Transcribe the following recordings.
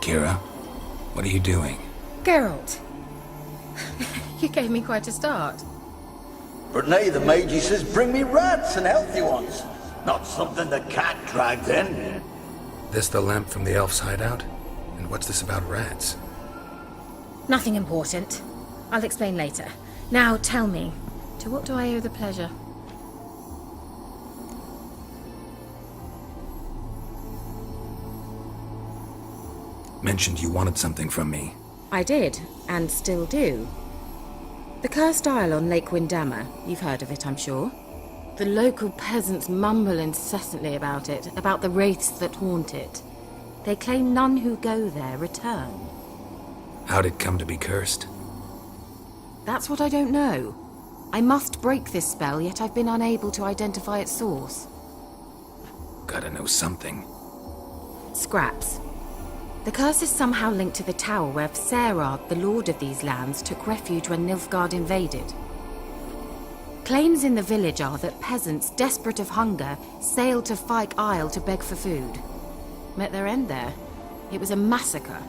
Kira. What are you doing? Geralt. You gave me quite a start. Brunei the Magi says bring me rats and healthy ones. Not something the cat dragged in. This the lamp from the elf's hideout? And what's this about rats? Nothing important. I'll explain later. Now tell me, to what do I owe the pleasure? Mentioned you wanted something from me. I did, and still do. The cursed isle on Lake Windammer. You've heard of it, I'm sure. The local peasants mumble incessantly about it, about the wraiths that haunt it. They claim none who go there return. How'd it come to be cursed? That's what I don't know. I must break this spell, yet I've been unable to identify its source. Gotta know something. Scraps. The curse is somehow linked to the tower where Serard, the lord of these lands, took refuge when Nilfgaard invaded. Claims in the village are that peasants, desperate of hunger, sailed to Fyke Isle to beg for food. Met their end there. It was a massacre.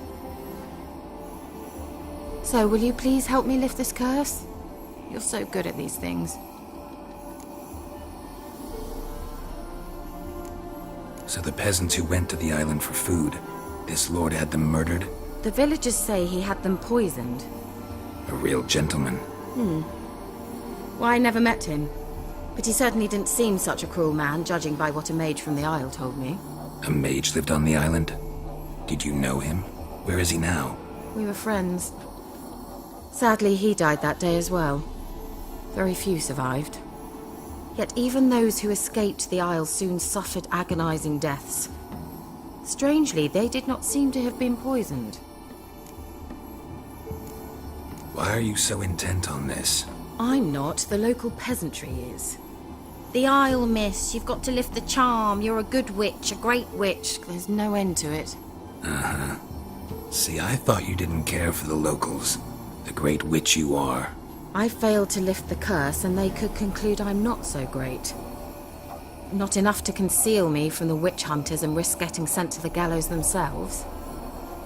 So, will you please help me lift this curse? You're so good at these things. So the peasants who went to the island for food, this lord had them murdered? The villagers say he had them poisoned. A real gentleman. Well, I never met him. But he certainly didn't seem such a cruel man, judging by what a mage from the Isle told me. A mage lived on the island? Did you know him? Where is he now? We were friends. Sadly, he died that day as well. Very few survived. Yet even those who escaped the Isle soon suffered agonizing deaths. Strangely, they did not seem to have been poisoned. Why are you so intent on this? I'm not, the local peasantry is. The Isle, miss, you've got to lift the charm. You're a good witch, a great witch. There's no end to it. Uh-huh. See, I thought you didn't care for the locals. The great witch you are. I failed to lift the curse, and they could conclude I'm not so great. Not enough to conceal me from the witch hunters and risk getting sent to the gallows themselves.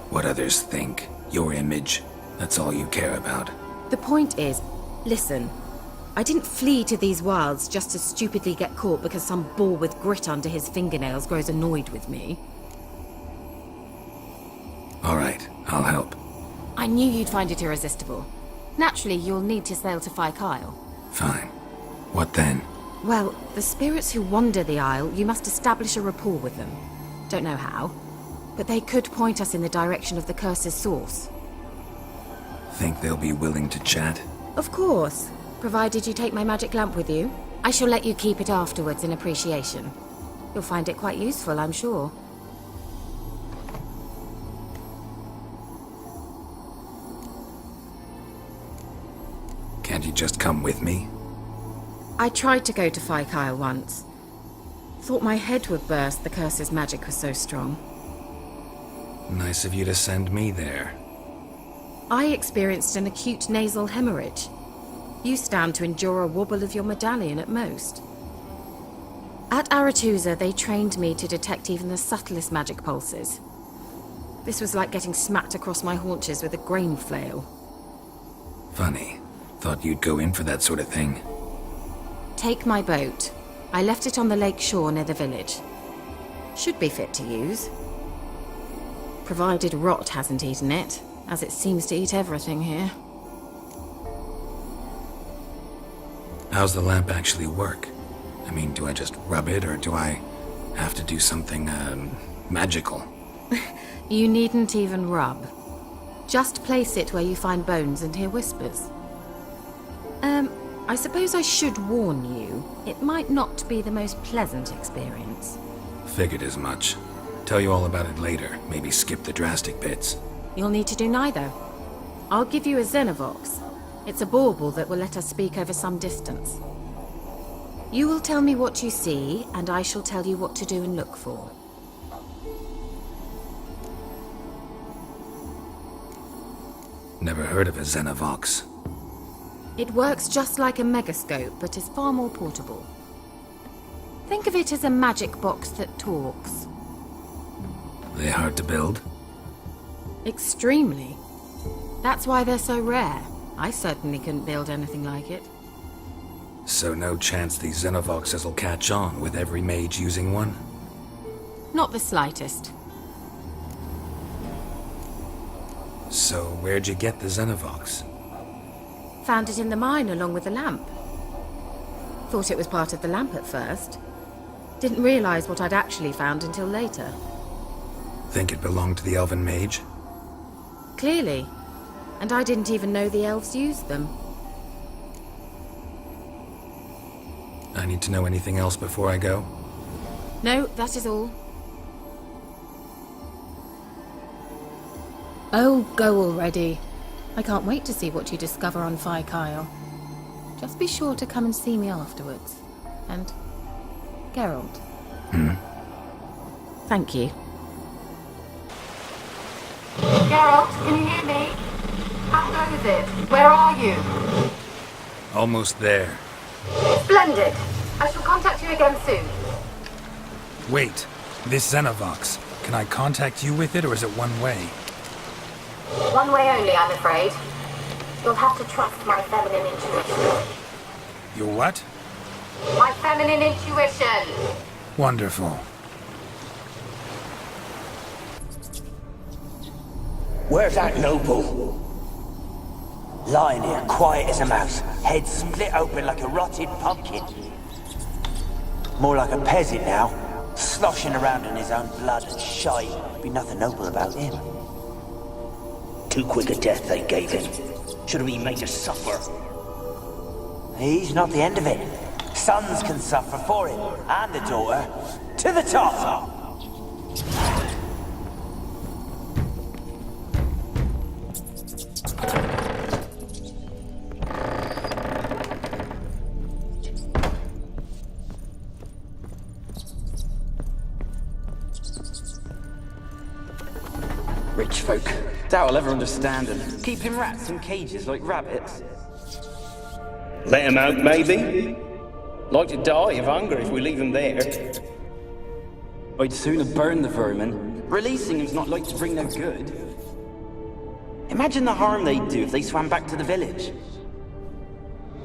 What others think, your image, that's all you care about. The point is, listen, I didn't flee to these wilds just to stupidly get caught because some boar with grit under his fingernails grows annoyed with me. All right, I'll help. I knew you'd find it irresistible. Naturally, you'll need to sail to Fyke Isle. Fine. What then? Well, the spirits who wander the Isle, you must establish a rapport with them. Don't know how, but they could point us in the direction of the curse's source. Think they'll be willing to chat? Of course, provided you take my magic lamp with you. I shall let you keep it afterwards in appreciation. You'll find it quite useful, I'm sure. Can't you just come with me? I tried to go to Fyke Isle once. Thought my head would burst, the curse's magic was so strong. Nice of you to send me there. I experienced an acute nasal hemorrhage. You stand to endure a wobble of your medallion at most. At Aretusa, they trained me to detect even the subtlest magic pulses. This was like getting smacked across my haunches with a grain flail. Funny. Thought you'd go in for that sort of thing. Take my boat. I left it on the lake shore near the village. Should be fit to use. Provided rot hasn't eaten it, as it seems to eat everything here. How's the lamp actually work? I mean, do I just rub it, or do I have to do something, magical? You needn't even rub. Just place it where you find bones and hear whispers. I suppose I should warn you, it might not be the most pleasant experience. Figured as much. Tell you all about it later, maybe skip the drastic bits. You'll need to do neither. I'll give you a Xenovox. It's a bauble that will let us speak over some distance. You will tell me what you see, and I shall tell you what to do and look for. Never heard of a Xenovox. It works just like a megascope, but is far more portable. Think of it as a magic box that talks. They hard to build? Extremely. That's why they're so rare. I certainly couldn't build anything like it. So no chance these Xenovoxes will catch on with every mage using one? Not the slightest. So where'd you get the Xenovox? Found it in the mine along with the lamp. Thought it was part of the lamp at first. Didn't realize what I'd actually found until later. Think it belonged to the elven mage? Clearly. And I didn't even know the elves used them. I need to know anything else before I go? No, that is all. Oh, go already. I can't wait to see what you discover on Phi Kyle. Just be sure to come and see me afterwards. And Geralt. Thank you. Geralt, can you hear me? How long is it? Where are you? Almost there. Splendid. I shall contact you again soon. Wait, this Xenovox. Can I contact you with it, or is it one way? One way only, I'm afraid. You'll have to trust my feminine intuition. Your what? My feminine intuition! Wonderful. Where's that noble? Lying here, quiet as a mouse, head split open like a rotted pumpkin. More like a peasant now, sloshing around in his own blood and shite. Be nothing noble about him. Too quick a death they gave him. Should have been made to suffer. He's not the end of it. Sons can suffer for him, and the daughter. To the top! Rich folk. Doubt I'll ever understand them. Keeping rats in cages like rabbits. Let him out, maybe? Like to die of hunger if we leave him there. I'd sooner burn the vermin. Releasing him's not like to bring no good. Imagine the harm they'd do if they swam back to the village.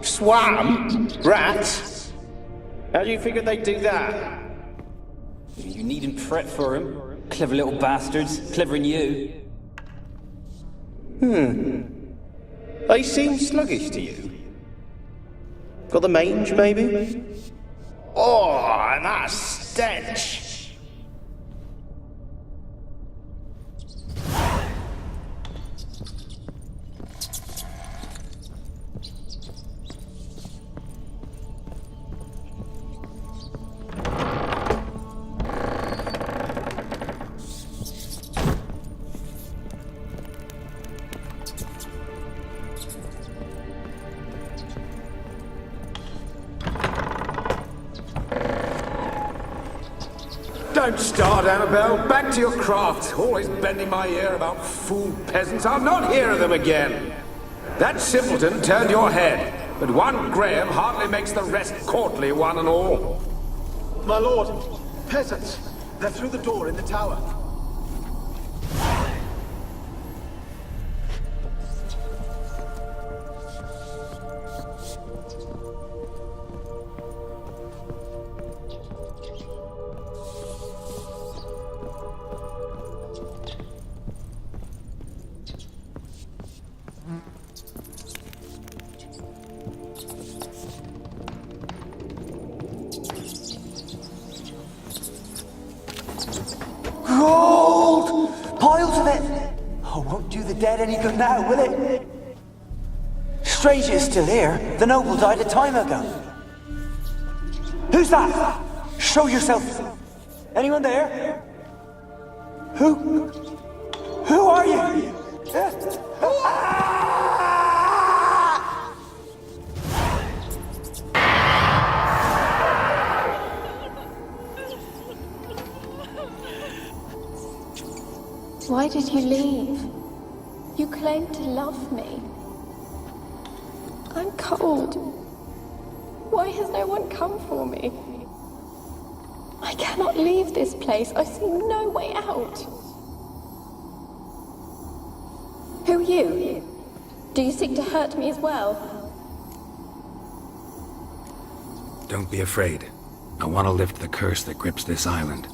Swam? Rats? How do you figure they'd do that? You needn't fret for him. Clever little bastards. Clever than you. They seem sluggish to you. Got the mange, maybe? Oh, and that stench! Don't start, Annabelle. Back to your craft. Always bending my ear about fool peasants. I'll not hear of them again. That simpleton turned your head, but one Graham hardly makes the rest courtly, one and all. My lord, peasants. They're through the door in the tower. Gold! Piles of it! Oh, won't do the dead any good now, will it? Strange it's still here. The noble died a time ago. Who's that? Show yourself. Anyone there? Who are you? Why did you leave? You claimed to love me. I'm cold. Why has no one come for me? I cannot leave this place. I see no way out. Who are you? Do you seek to hurt me as well? Don't be afraid. I want to lift the curse that grips this island.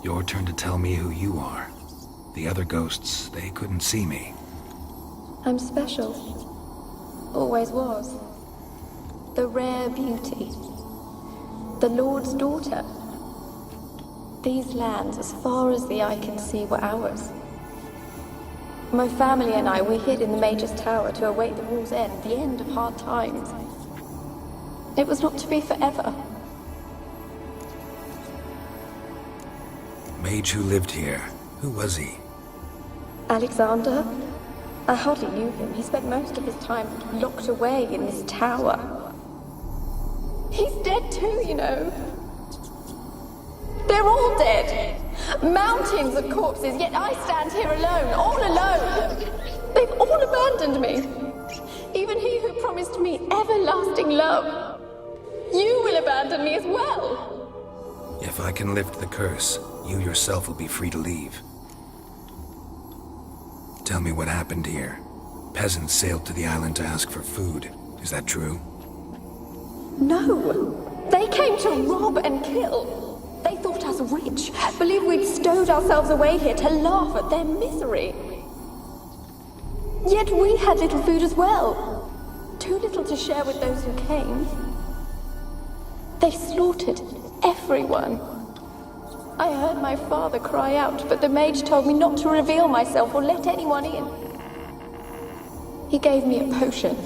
Your turn to tell me who you are. The other ghosts, they couldn't see me. I'm special. Always was. The rare beauty. The Lord's daughter. These lands, as far as the eye can see, were ours. My family and I, we hid in the Major's tower to await the war's end, the end of hard times. It was not to be forever. Mage who lived here. Who was he? Alexander? I hardly knew him. He spent most of his time locked away in this tower. He's dead too, you know. They're all dead. Mountains of corpses, yet I stand here alone, all alone. They've all abandoned me. Even he who promised me everlasting love. You will abandon me as well. If I can lift the curse, you yourself will be free to leave. Tell me what happened here. Peasants sailed to the island to ask for food. Is that true? No. They came to rob and kill. They thought us rich, believed we'd stowed ourselves away here to laugh at their misery. Yet we had little food as well. Too little to share with those who came. They slaughtered everyone. I heard my father cry out, but the mage told me not to reveal myself or let anyone in. He gave me a potion.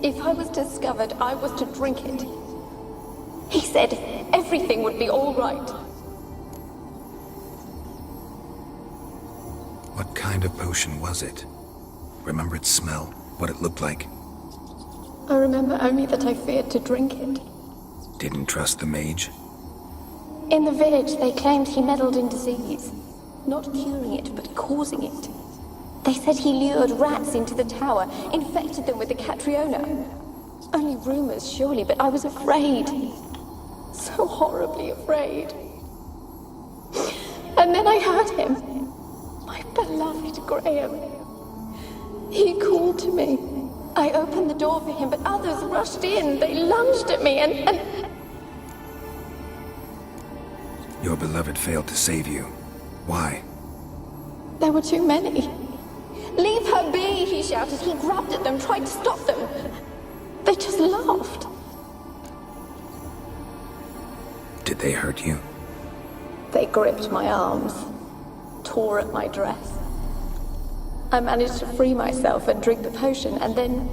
If I was discovered, I was to drink it. He said everything would be all right. What kind of potion was it? Remember its smell? What it looked like? I remember only that I feared to drink it. Didn't trust the mage? In the village, they claimed he meddled in disease. Not curing it, but causing it. They said he lured rats into the tower, infected them with the Catriona. Only rumors, surely, but I was afraid. So horribly afraid. And then I heard him. My beloved Graham. He called to me. I opened the door for him, but others rushed in. They lunged at me and... Your beloved failed to save you. Why? There were too many. Leave her be, he shouted. He grabbed at them, tried to stop them. They just laughed. Did they hurt you? They gripped my arms, tore at my dress. I managed to free myself and drink the potion, and then...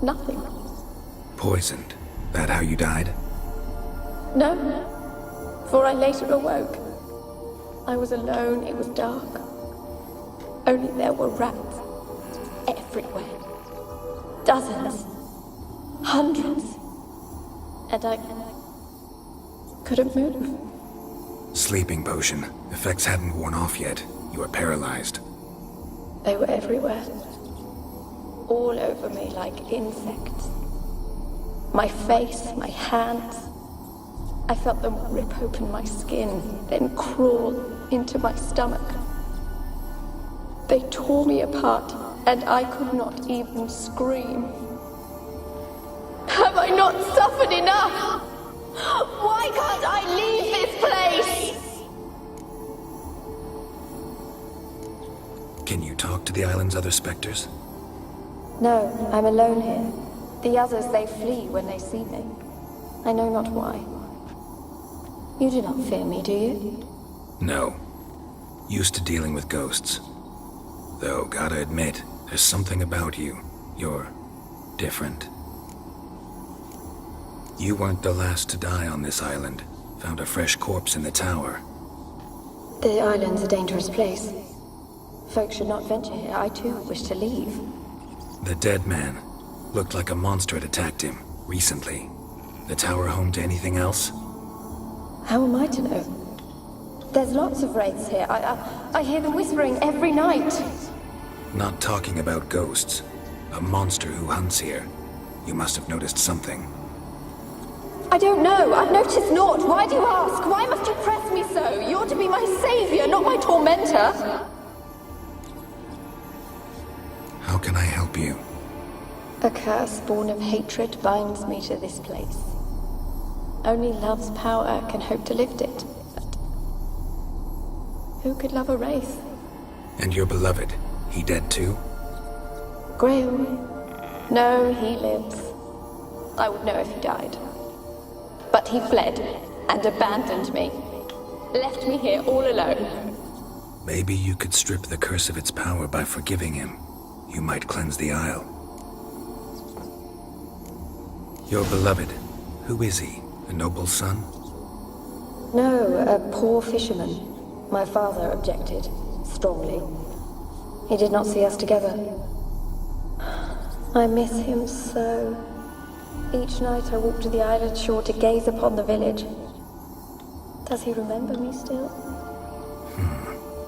nothing. Poisoned? That how you died? No, for I later awoke. I was alone, it was dark. Only there were rats. Everywhere. Dozens. Hundreds. And I couldn't move. Sleeping potion. Effects hadn't worn off yet. You were paralyzed. They were everywhere. All over me like insects. My face, my hands. I felt them rip open my skin, then crawl into my stomach. They tore me apart, and I could not even scream. Have I not suffered enough? Why can't I leave this place? Can you talk to the island's other specters? No, I'm alone here. The others, they flee when they see me. I know not why. You do not fear me, do you? No. Used to dealing with ghosts. Though, gotta admit, there's something about you. You're different. You weren't the last to die on this island. Found a fresh corpse in the tower. The island's a dangerous place. Folks should not venture here. I too wish to leave. The dead man. Looked like a monster had attacked him, recently. The tower home to anything else? How am I to know? There's lots of wraiths here. I hear them whispering every night. Not talking about ghosts. A monster who hunts here. You must have noticed something. I don't know. I've noticed naught. Why do you ask? Why must you press me so? You're to be my savior, not my tormentor. A curse born of hatred binds me to this place. Only love's power can hope to lift it. But who could love a wraith? And your beloved, he dead too? Graham? No, he lives. I would know if he died. But he fled and abandoned me. Left me here all alone. Maybe you could strip the curse of its power by forgiving him. You might cleanse the Isle. Your beloved, who is he? A noble son? No, a poor fisherman. My father objected, strongly. He did not see us together. I miss him so. Each night I walk to the island shore to gaze upon the village. Does he remember me still?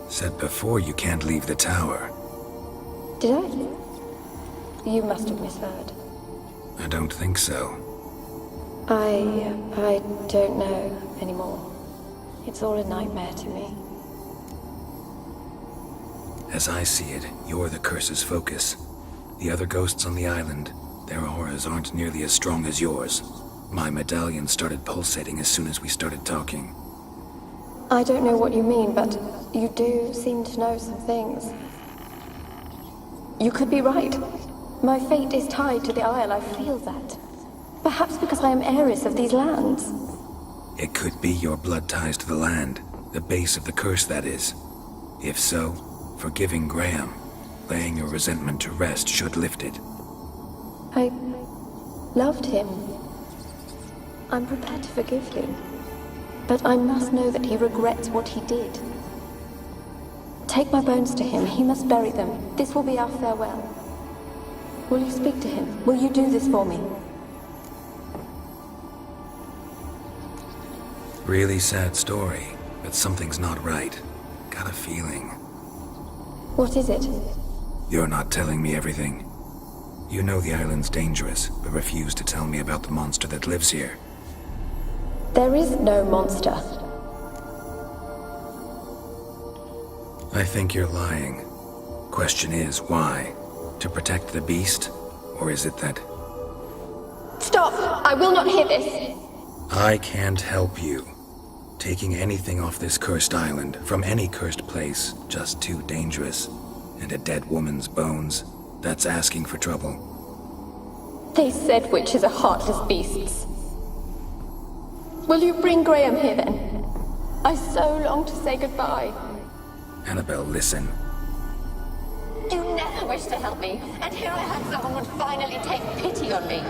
Said before you can't leave the tower. Did I? You must have misheard. I don't think so. I don't know anymore. It's all a nightmare to me. As I see it, you're the curse's focus. The other ghosts on the island, their auras aren't nearly as strong as yours. My medallion started pulsating as soon as we started talking. I don't know what you mean, but you do seem to know some things. You could be right. My fate is tied to the Isle, I feel that. Perhaps because I am heiress of these lands. It could be your blood ties to the land, the base of the curse, that is. If so, forgiving Graham, laying your resentment to rest should lift it. I loved him. I'm prepared to forgive him. But I must know that he regrets what he did. Take my bones to him. He must bury them. This will be our farewell. Will you speak to him? Will you do this for me? Really sad story, but something's not right. Got a feeling. What is it? You're not telling me everything. You know the island's dangerous, but refuse to tell me about the monster that lives here. There is no monster. I think you're lying. Question is, why? To protect the beast? Or is it that... Stop! I will not hear this! I can't help you. Taking anything off this cursed island, from any cursed place, just too dangerous. And a dead woman's bones, that's asking for trouble. They said witches are heartless beasts. Will you bring Graham here then? I so long to say goodbye. Annabelle, listen. You never wished to help me, and here I had someone would finally take pity on me.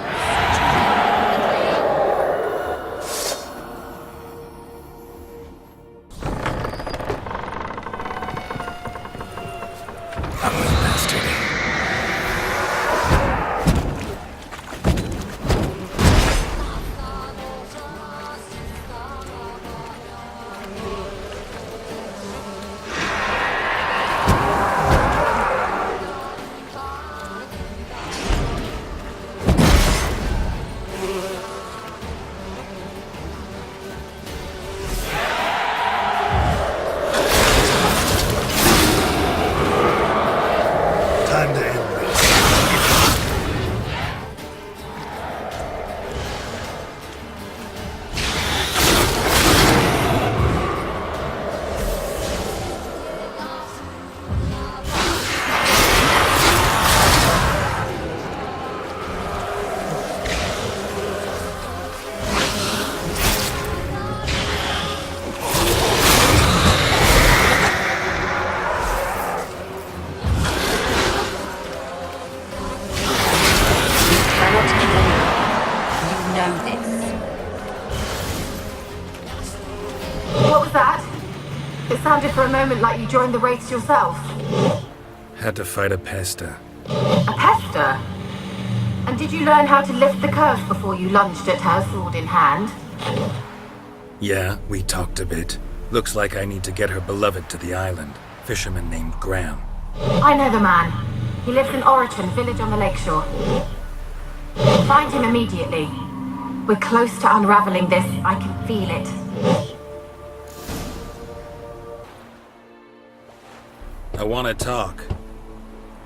Sounded for a moment like you joined the Wraiths yourself. Had to fight a pesta. A pester? And did you learn how to lift the curse before you lunged at her, sword in hand? Yeah, we talked a bit. Looks like I need to get her beloved to the island. Fisherman named Graham. I know the man. He lives in Oriton, village on the lakeshore. Find him immediately. We're close to unraveling this. I can feel it. I want to talk.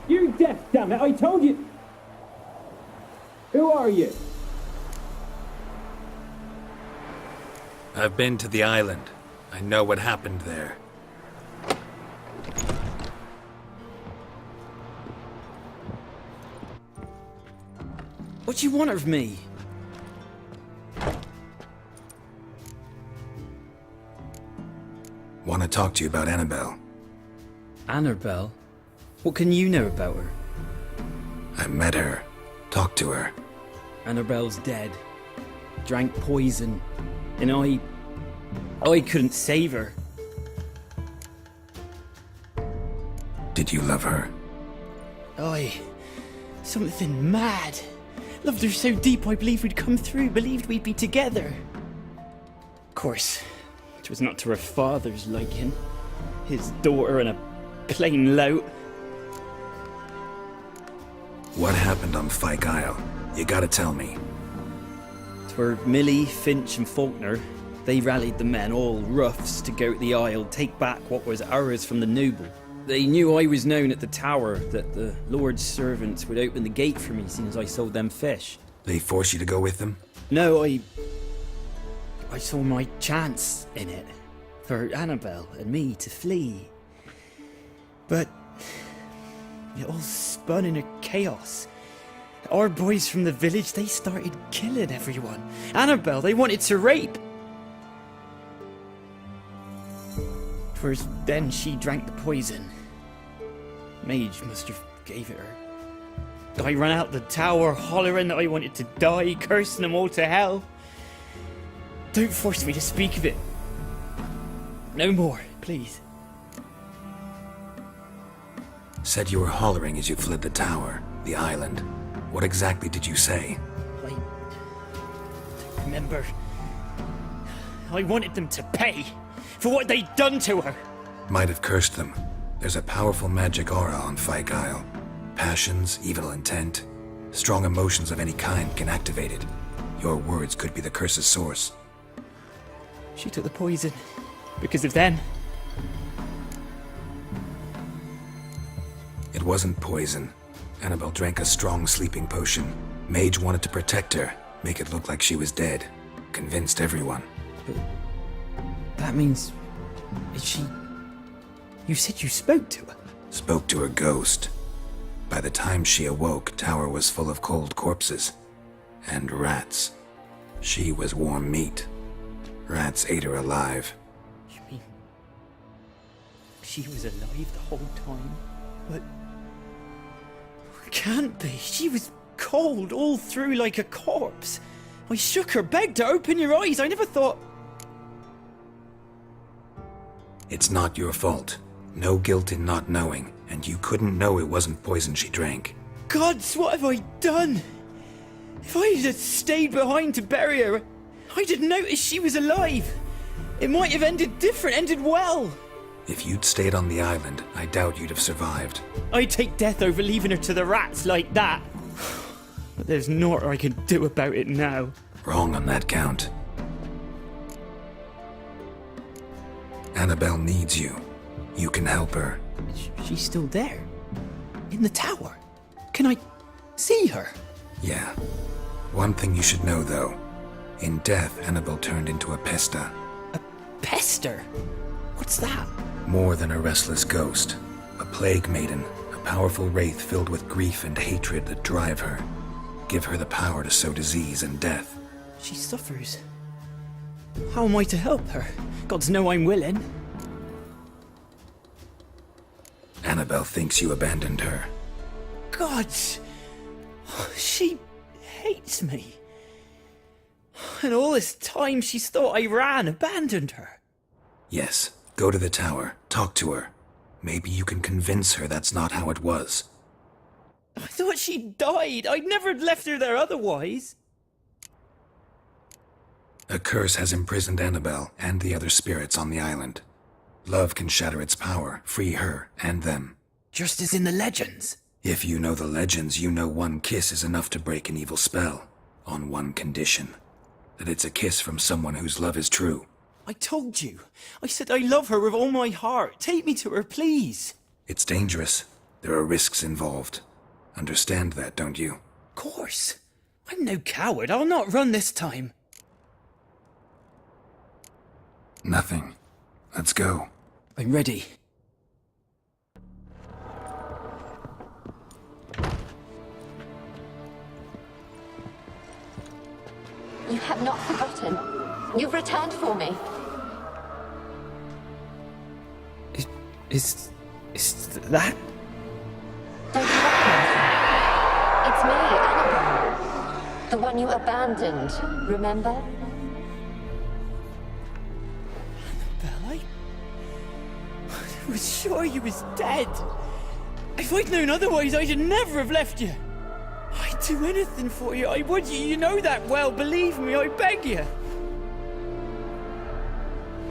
You deaf, damn it! I told you. Who are you? I've been to the island. I know what happened there. What do you want of me? Want to talk to you about Annabelle. Annabelle? What can you know about her? I met her. Talked to her. Annabelle's dead. Drank poison. And I couldn't save her. Did you love her? Something mad. Loved her so deep I believed we'd come through, believed we'd be together. Of course, it was not to her father's liking. His daughter and a plain lout. What happened on Fyke Isle? You gotta tell me. 'Twere Millie, Finch and Faulkner. They rallied the men, all roughs, to go to the Isle, take back what was ours from the noble. They knew I was known at the tower, that the Lord's servants would open the gate for me as soon as I sold them fish. They force you to go with them? No, I saw my chance in it. For Annabelle and me to flee. But it all spun in a chaos. Our boys from the village, they started killing everyone. Annabelle, they wanted to rape. 'Twas then she drank the poison. Mage must have gave it her. I ran out the tower hollering that I wanted to die, cursing them all to hell. Don't force me to speak of it. No more, please. Said you were hollering as you fled the tower, the island. What exactly did you say? I don't remember. I wanted them to pay for what they'd done to her. Might have cursed them. There's a powerful magic aura on Fyke Isle. Passions, evil intent, strong emotions of any kind can activate it. Your words could be the curse's source. She took the poison because of them. It wasn't poison. Annabelle drank a strong sleeping potion. Mage wanted to protect her, make it look like she was dead. Convinced everyone. But that means... is she... You said you spoke to her? Spoke to her ghost. By the time she awoke, tower was full of cold corpses. And rats. She was warm meat. Rats ate her alive. You mean... she was alive the whole time? But... can't be. She was cold all through like a corpse. I shook her, begged her, open your eyes. I never thought... It's not your fault. No guilt in not knowing, and you couldn't know it wasn't poison she drank. Gods, what have I done? If I had stayed behind to bury her, I didn't notice she was alive. It might have ended different, ended well. If you'd stayed on the island, I doubt you'd have survived. I'd take death over leaving her to the rats like that. But there's naught I can do about it now. Wrong on that count. Annabelle needs you. You can help her. She's still there. In the tower. Can I see her? Yeah. One thing you should know, though. In death, Annabelle turned into a pesta. A pester? What's that? More than a restless ghost. A plague maiden. A powerful wraith filled with grief and hatred that drive her. Give her the power to sow disease and death. She suffers. How am I to help her? Gods know I'm willing. Annabelle thinks you abandoned her. Gods! She hates me. And all this time she's thought I abandoned her. Yes, go to the tower, talk to her. Maybe you can convince her that's not how it was. I thought she died. I'd never left her there otherwise. A curse has imprisoned Annabelle and the other spirits on the island. Love can shatter its power, free her and them. Just as in the legends. If you know the legends, you know one kiss is enough to break an evil spell. On one condition. That it's a kiss from someone whose love is true. I told you. I said I love her with all my heart. Take me to her, please. It's dangerous. There are risks involved. Understand that, don't you? Of course. I'm no coward. I'll not run this time. Nothing. Let's go. I'm ready. You have not forgotten. You've returned for me. Is that? Don't you recognize me? It's me, Annabelle. The one you abandoned, remember? Annabelle, I was sure you was dead. If I'd known otherwise, I'd never have left you. I'd do anything for you. I would. You know that well. Believe me, I beg you.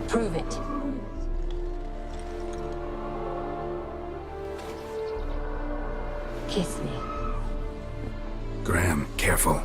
Prove it. Kiss me. Graham, careful.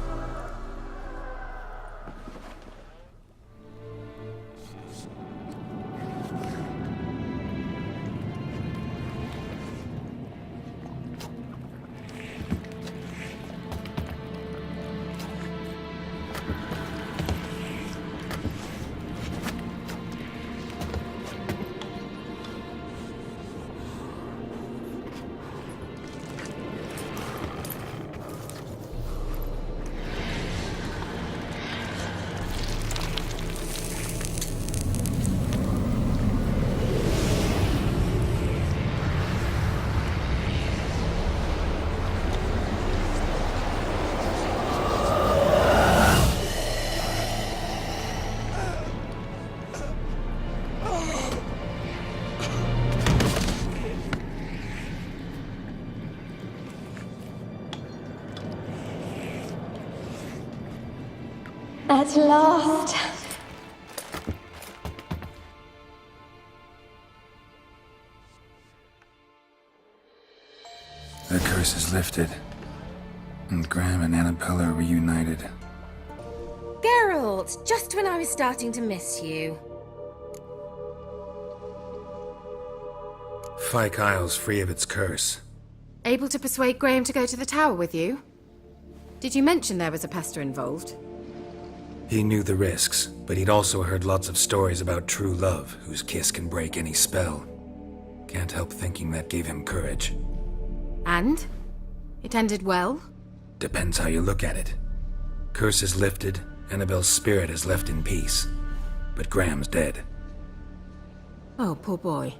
At last. The curse is lifted, and Graham and Annabelle are reunited. Geralt, just when I was starting to miss you. Fyke Isle's free of its curse. Able to persuade Graham to go to the tower with you? Did you mention there was a pester involved? He knew the risks, but he'd also heard lots of stories about true love, whose kiss can break any spell. Can't help thinking that gave him courage. And? It ended well? Depends how you look at it. Curse is lifted, Annabelle's spirit is left in peace. But Graham's dead. Oh, poor boy.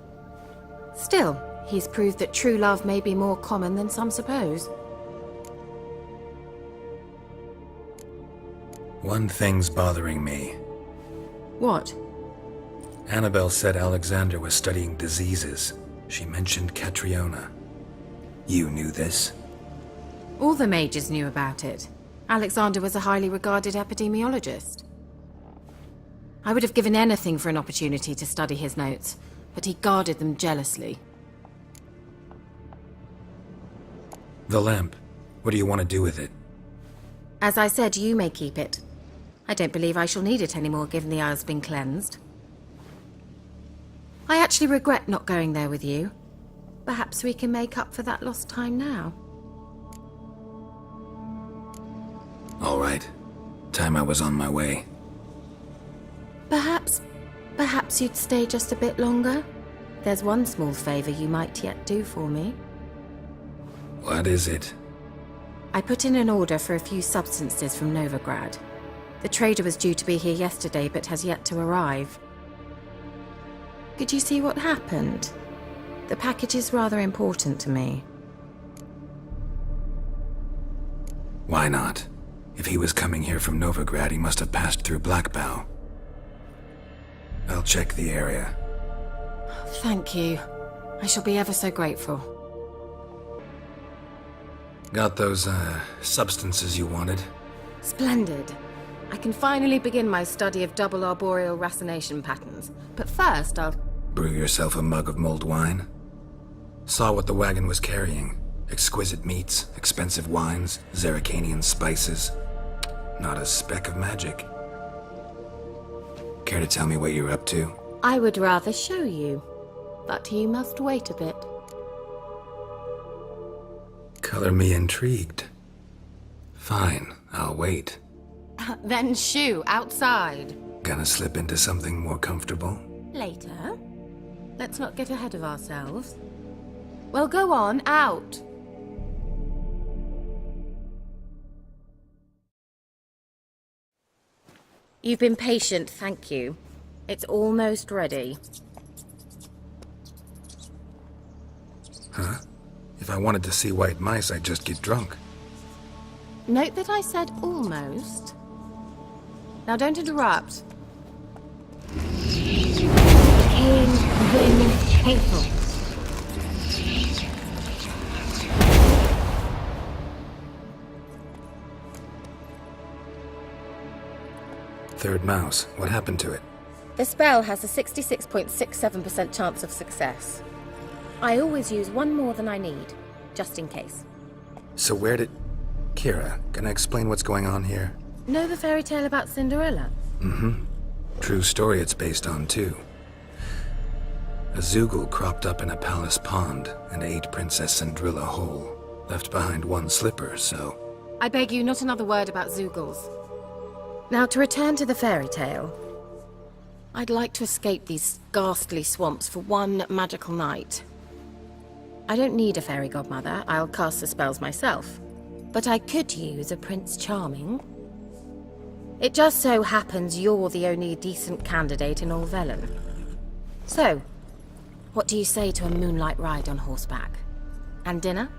Still, he's proved that true love may be more common than some suppose. One thing's bothering me. What? Annabelle said Alexander was studying diseases. She mentioned Catriona. You knew this? All the mages knew about it. Alexander was a highly regarded epidemiologist. I would have given anything for an opportunity to study his notes, but he guarded them jealously. The lamp. What do you want to do with it? As I said, you may keep it. I don't believe I shall need it anymore, given the Isle's been cleansed. I actually regret not going there with you. Perhaps we can make up for that lost time now. All right. Time I was on my way. Perhaps you'd stay just a bit longer? There's one small favor you might yet do for me. What is it? I put in an order for a few substances from Novigrad. The trader was due to be here yesterday, but has yet to arrive. Could you see what happened? The package is rather important to me. Why not? If he was coming here from Novigrad, he must have passed through Blackbow. I'll check the area. Thank you. I shall be ever so grateful. Got those, substances you wanted? Splendid. I can finally begin my study of double arboreal racination patterns. But first, I'll... Brew yourself a mug of mulled wine? Saw what the wagon was carrying. Exquisite meats, expensive wines, Zerrikanian spices. Not a speck of magic. Care to tell me what you're up to? I would rather show you. But you must wait a bit. Color me intrigued. Fine, I'll wait. Then shoo, outside. Gonna slip into something more comfortable? Later. Let's not get ahead of ourselves. Well, go on, out. You've been patient, thank you. It's almost ready. Huh? If I wanted to see white mice, I'd just get drunk. Note that I said almost. Now don't interrupt. Third mouse. What happened to it? The spell has a 66.67% chance of success. I always use one more than I need, just in case. So where did... Kira, gonna explain what's going on here? Know the fairy tale about Cinderella? Mm-hmm. True story it's based on, too. A Zoogle cropped up in a palace pond and ate Princess Cinderella whole. Left behind one slipper, so... I beg you, not another word about Zoogles. Now, to return to the fairy tale. I'd like to escape these ghastly swamps for one magical night. I don't need a fairy godmother, I'll cast the spells myself. But I could use a Prince Charming. It just so happens you're the only decent candidate in all Velen. So, what do you say to a moonlight ride on horseback? And dinner?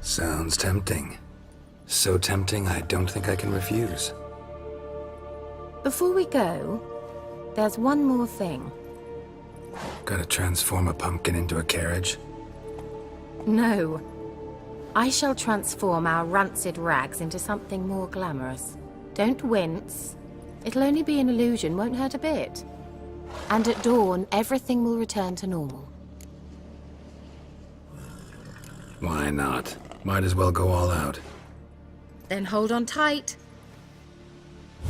Sounds tempting. So tempting, I don't think I can refuse. Before we go, there's one more thing. Gotta transform a pumpkin into a carriage? No. I shall transform our rancid rags into something more glamorous. Don't wince. It'll only be an illusion, won't hurt a bit. And at dawn, everything will return to normal. Why not? Might as well go all out. Then hold on tight.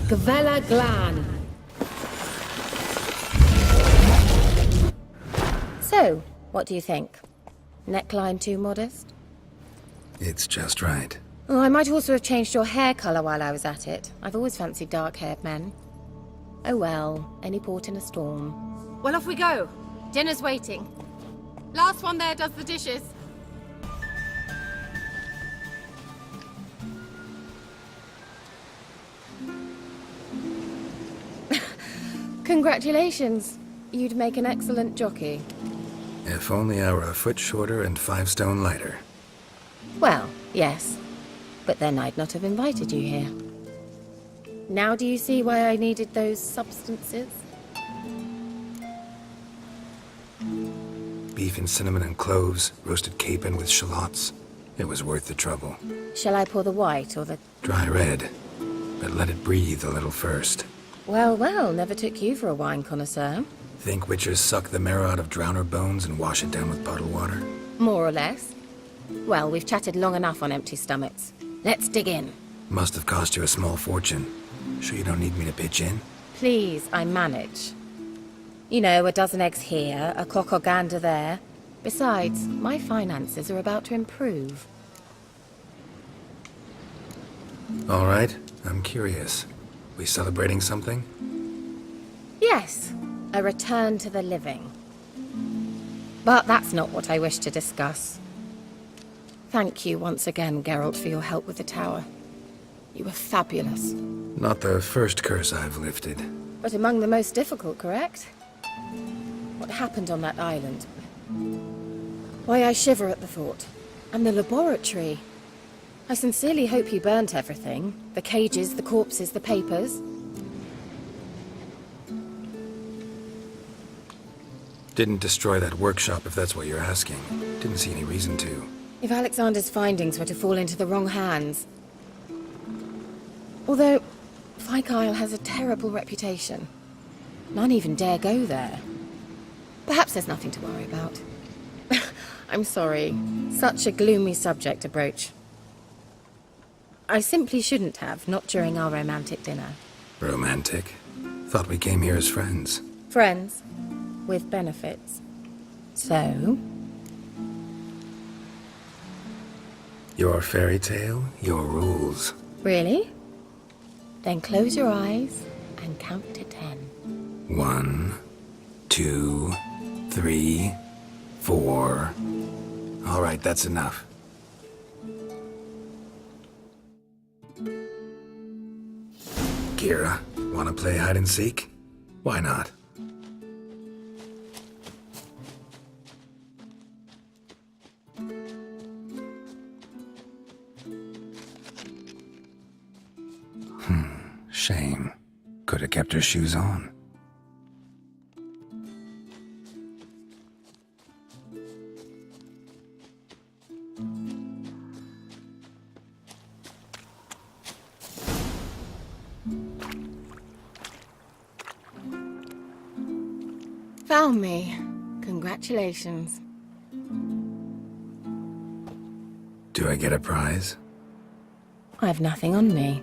Gavella Glan. So, what do you think? Neckline too modest? It's just right. Oh, I might also have changed your hair colour while I was at it. I've always fancied dark-haired men. Oh well, any port in a storm. Well, off we go. Dinner's waiting. Last one there does the dishes. Congratulations. You'd make an excellent jockey. If only I were a foot shorter and 5 stone lighter. Well, yes. But then I'd not have invited you here. Now do you see why I needed those substances? Beef and cinnamon and cloves, roasted capon with shallots. It was worth the trouble. Shall I pour the white or the... Dry red, but let it breathe a little first. Well, well, never took you for a wine connoisseur. Think witchers suck the marrow out of drowner bones and wash it down with puddle water? More or less. Well, we've chatted long enough on empty stomachs. Let's dig in. Must have cost you a small fortune. Sure you don't need me to pitch in? Please, I manage. You know, a dozen eggs here, a cock or gander there. Besides, my finances are about to improve. All right, I'm curious. We celebrating something? Yes, a return to the living. But that's not what I wish to discuss. Thank you once again, Geralt, for your help with the tower. You were fabulous. Not the first curse I've lifted. But among the most difficult, correct? What happened on that island? Why, I shiver at the thought. And the laboratory. I sincerely hope you burnt everything. The cages, the corpses, the papers. Didn't destroy that workshop, if that's what you're asking. Didn't see any reason to. If Alexander's findings were to fall into the wrong hands... Although, Fyke Isle has a terrible reputation. None even dare go there. Perhaps there's nothing to worry about. I'm sorry. Such a gloomy subject to broach. I simply shouldn't have, not during our romantic dinner. Romantic? Thought we came here as friends. Friends. With benefits. So... Your fairy tale, your rules. Really? Then close your eyes and count to 10. 1, 2, 3, 4. All right, that's enough. Kira, wanna play hide and seek? Why not? Shame. Could have kept her shoes on. Found me. Congratulations. Do I get a prize? I have nothing on me,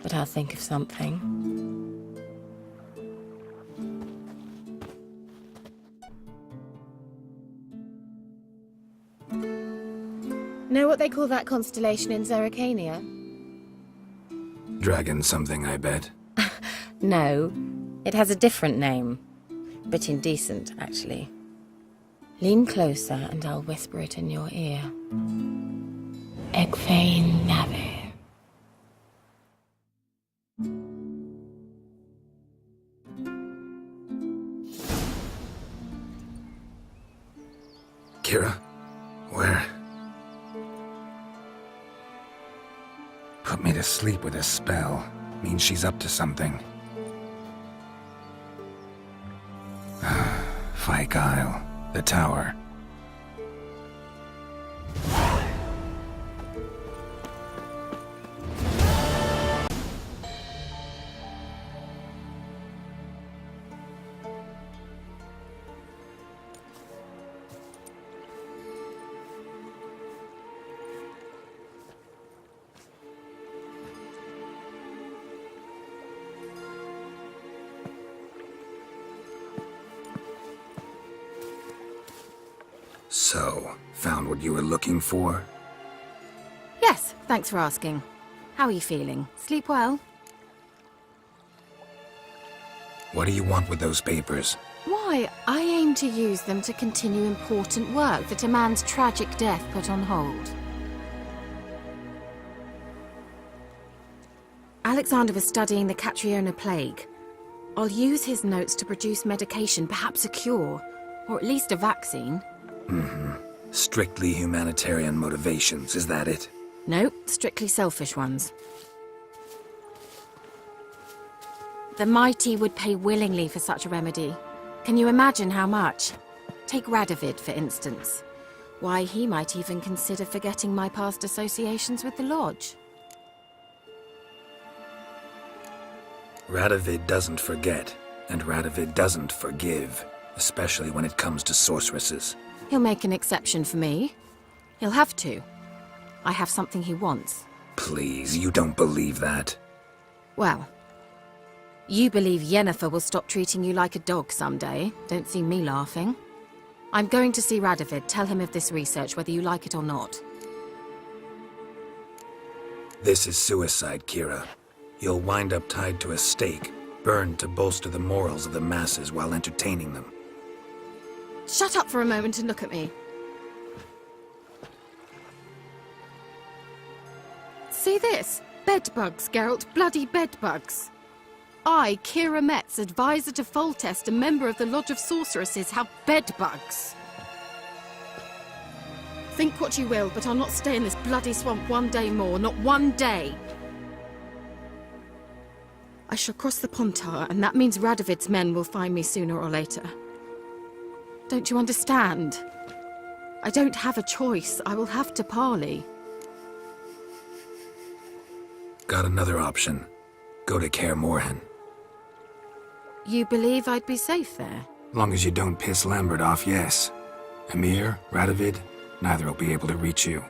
but I'll think of something. Know what they call that constellation in Zerrikania? Dragon something, I bet. No, it has a different name. Bit indecent, actually. Lean closer and I'll whisper it in your ear. Egfain Nave. Kira? Where? Put me to sleep with a spell. Means she's up to something. Fyke Isle. The tower. So, found what you were looking for? Yes, thanks for asking. How are you feeling? Sleep well? What do you want with those papers? Why, I aim to use them to continue important work that a man's tragic death put on hold. Alexander was studying the Catriona plague. I'll use his notes to produce medication, perhaps a cure, or at least a vaccine. Strictly humanitarian motivations, is that it? No, strictly selfish ones. The mighty would pay willingly for such a remedy. Can you imagine how much? Take Radovid, for instance. Why, he might even consider forgetting my past associations with the Lodge. Radovid doesn't forget, and Radovid doesn't forgive, especially when it comes to sorceresses. He'll make an exception for me. He'll have to. I have something he wants. Please, you don't believe that. Well, you believe Yennefer will stop treating you like a dog someday. Don't see me laughing. I'm going to see Radovid, tell him of this research, whether you like it or not. This is suicide, Kira. You'll wind up tied to a stake, burned to bolster the morals of the masses while entertaining them. Shut up for a moment and look at me. See this? Bedbugs, Geralt. Bloody bedbugs. I, Kira Metz, advisor to Foltest, a member of the Lodge of Sorceresses, have bedbugs. Think what you will, but I'll not stay in this bloody swamp one day more. Not one day. I shall cross the Pontar, and that means Radovid's men will find me sooner or later. Don't you understand? I don't have a choice. I will have to parley. Got another option. Go to Kaer Morhen. You believe I'd be safe there? Long as you don't piss Lambert off, yes. Emir, Radovid, neither will be able to reach you.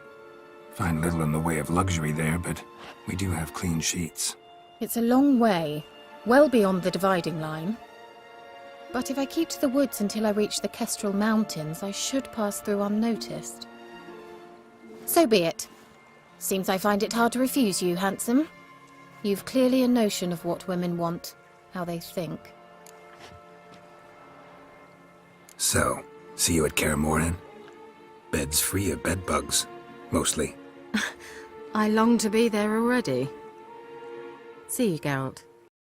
Find little in the way of luxury there, but we do have clean sheets. It's a long way, well beyond the dividing line. But if I keep to the woods until I reach the Kestrel Mountains, I should pass through unnoticed. So be it. Seems I find it hard to refuse you, handsome. You've clearly a notion of what women want, how they think. So, see you at Kaer Morhen? Bed's free of bedbugs, mostly. I long to be there already. See you, Geralt.